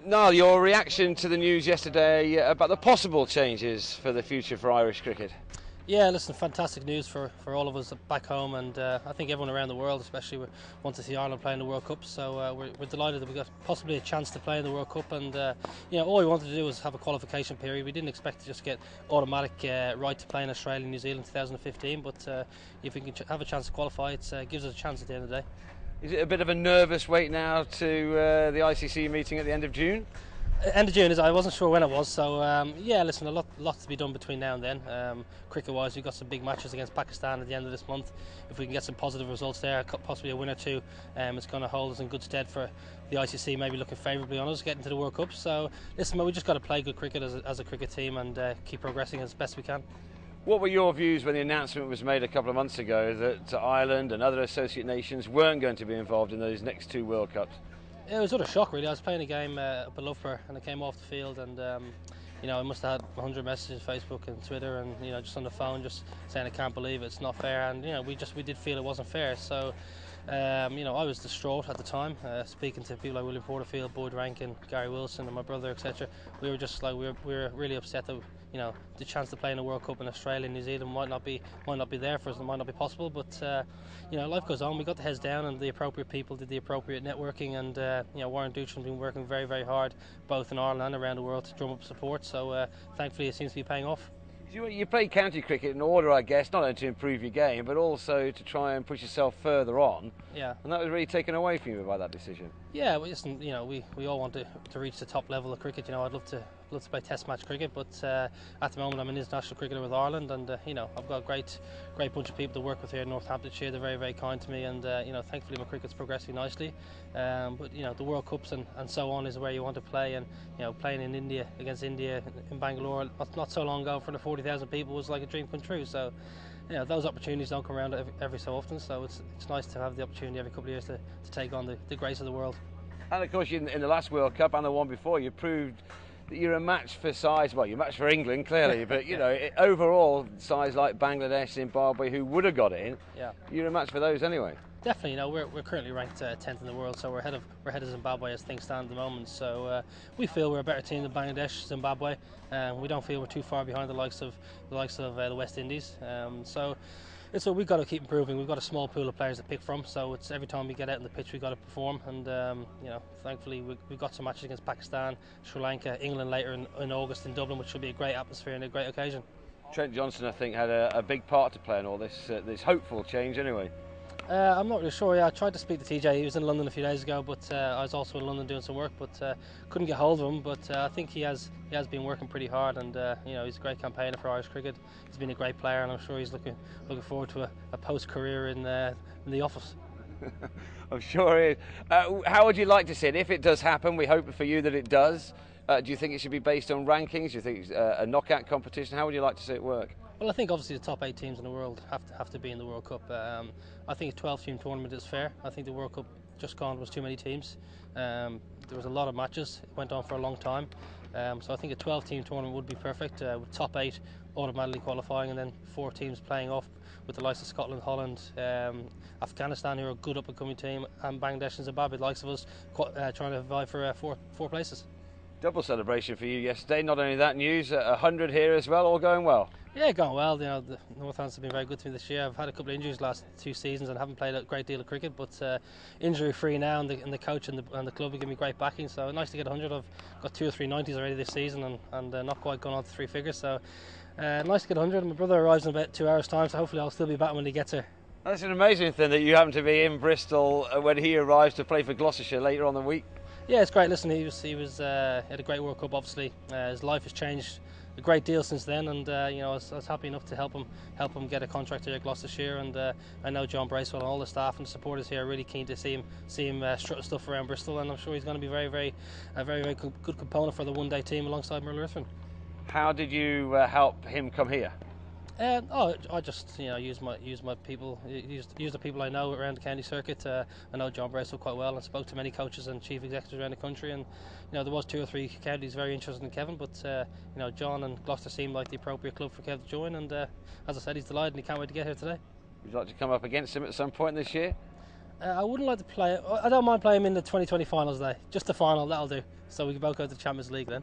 Niall, your reaction to the news yesterday about the possible changes for the future for Irish cricket? Yeah, listen, fantastic news for all of us back home, and I think everyone around the world, especially, want to see Ireland play in the World Cup. So we're delighted that we got possibly a chance to play in the World Cup, and all we wanted to do was have a qualification period. We didn't expect to just get automatic right to play in Australia and New Zealand 2015, but if we can have a chance to qualify, it gives us a chance at the end of the day. Is it a bit of a nervous wait now to the ICC meeting at the end of June? End of June I wasn't sure when it was, so yeah, listen, a lot to be done between now and then. Cricket wise, we've got some big matches against Pakistan at the end of this month. If we can get some positive results there, possibly a win or two, it's going to hold us in good stead for the ICC maybe looking favourably on us getting to the World Cup. So listen, we just got to play good cricket as a cricket team and keep progressing as best we can. What were your views when the announcement was made a couple of months ago that Ireland and other associate nations weren't going to be involved in those next two World Cups? It was utter shock, really. I was playing a game up at Loughborough and I came off the field, and I must have had 100 messages on Facebook and Twitter, and just on the phone, just saying I can't believe it, it's not fair, and we did feel it wasn't fair. So I was distraught at the time, speaking to people like William Porterfield, Boyd Rankin, Gary Wilson, and my brother, etc. We were just like we were really upset that the chance to play in a World Cup in Australia and New Zealand might not be there for us, and might not be possible. But life goes on. We got the heads down, and the appropriate people did the appropriate networking, and Warren Ducham's been working very, very hard, both in Ireland and around the world, to drum up support. So thankfully, it seems to be paying off. You play county cricket in order, I guess, not only to improve your game, but also to try and push yourself further on. Yeah. And that was really taken away from you by that decision. Yeah, well, listen, we all want to reach the top level of cricket. I'd love to play Test match cricket, but at the moment I'm an international cricketer with Ireland, and I've got a great bunch of people to work with here in Northamptonshire. They're very, very kind to me, and thankfully my cricket's progressing nicely. But the World Cups and so on is where you want to play, and playing in India against India in Bangalore not so long ago for the 40,000 people was like a dream come true. So those opportunities don't come around every so often, so it's nice to have the opportunity every couple of years to take on the greats of the world. And of course, in the last World Cup and the one before, you proved that you're a match for size. Well, you're a match for England, clearly, but overall, size like Bangladesh, Zimbabwe, who would have got in, yeah, you're a match for those anyway. Definitely, we're currently ranked 10th in the world, so we're ahead of Zimbabwe as things stand at the moment. So we feel we're a better team than Bangladesh, Zimbabwe. We don't feel we're too far behind the likes of the West Indies. So we've got to keep improving. We've got a small pool of players to pick from, so it's every time we get out on the pitch we've got to perform. And thankfully we've got some matches against Pakistan, Sri Lanka, England later in August in Dublin, which should be a great atmosphere and a great occasion. Trent Johnson, I think, had a big part to play in all this hopeful change anyway. I'm not really sure. Yeah, I tried to speak to TJ. He was in London a few days ago, but I was also in London doing some work, but couldn't get hold of him. But I think he has been working pretty hard, and he's a great campaigner for Irish cricket. He's been a great player, and I'm sure he's looking forward to a post-career in the office. I'm sure he is. How would you like to see it if it does happen? We hope for you that it does. Do you think it should be based on rankings? Do you think it's a knockout competition? How would you like to see it work? Well, I think obviously the top 8 teams in the world have to be in the World Cup. I think a 12-team tournament is fair. I think the World Cup just gone was too many teams. There was a lot of matches. It went on for a long time. So I think a 12-team tournament would be perfect, with top 8 automatically qualifying, and then 4 teams playing off with the likes of Scotland, Holland, Afghanistan, who are a good up-and-coming team, and Bangladesh and Zimbabwe, the likes of us, trying to vie for four places. Double celebration for you yesterday. Not only that news, 100 here as well, all going well. Yeah, going well. The Northants have been very good to me this year. I've had a couple of injuries last 2 seasons and haven't played a great deal of cricket, but injury free now, and the coach and the club have given me great backing. So nice to get 100. I've got 2 or 3 90s already this season, and not quite gone on to 3 figures. So nice to get 100. My brother arrives in about 2 hours' time, so hopefully I'll still be back when he gets here. That's an amazing thing that you happen to be in Bristol when he arrives to play for Gloucestershire later on the week. Yeah, it's great. Listen, he had a great World Cup. Obviously, his life has changed a great deal since then, and I was happy enough to help him get a contract here at Gloucestershire. And I know John Bracewell and all the staff and the supporters here are really keen to see him strut stuff around Bristol, and I'm sure he's going to be a very good component for the one-day team alongside Merle Ruthven. How did you help him come here? I just use my people, use the people I know around the county circuit. I know John Bracewell quite well, and spoke to many coaches and chief executives around the country, and there was 2 or 3 counties very interested in Kevin, but John and Gloucester seemed like the appropriate club for Kev to join, and as I said, he's delighted and he can't wait to get here today. Would you like to come up against him at some point this year? I wouldn't like to play. I don't mind playing him in the 2020 finals day. Just the final, that'll do. So we can both go to the Champions League then.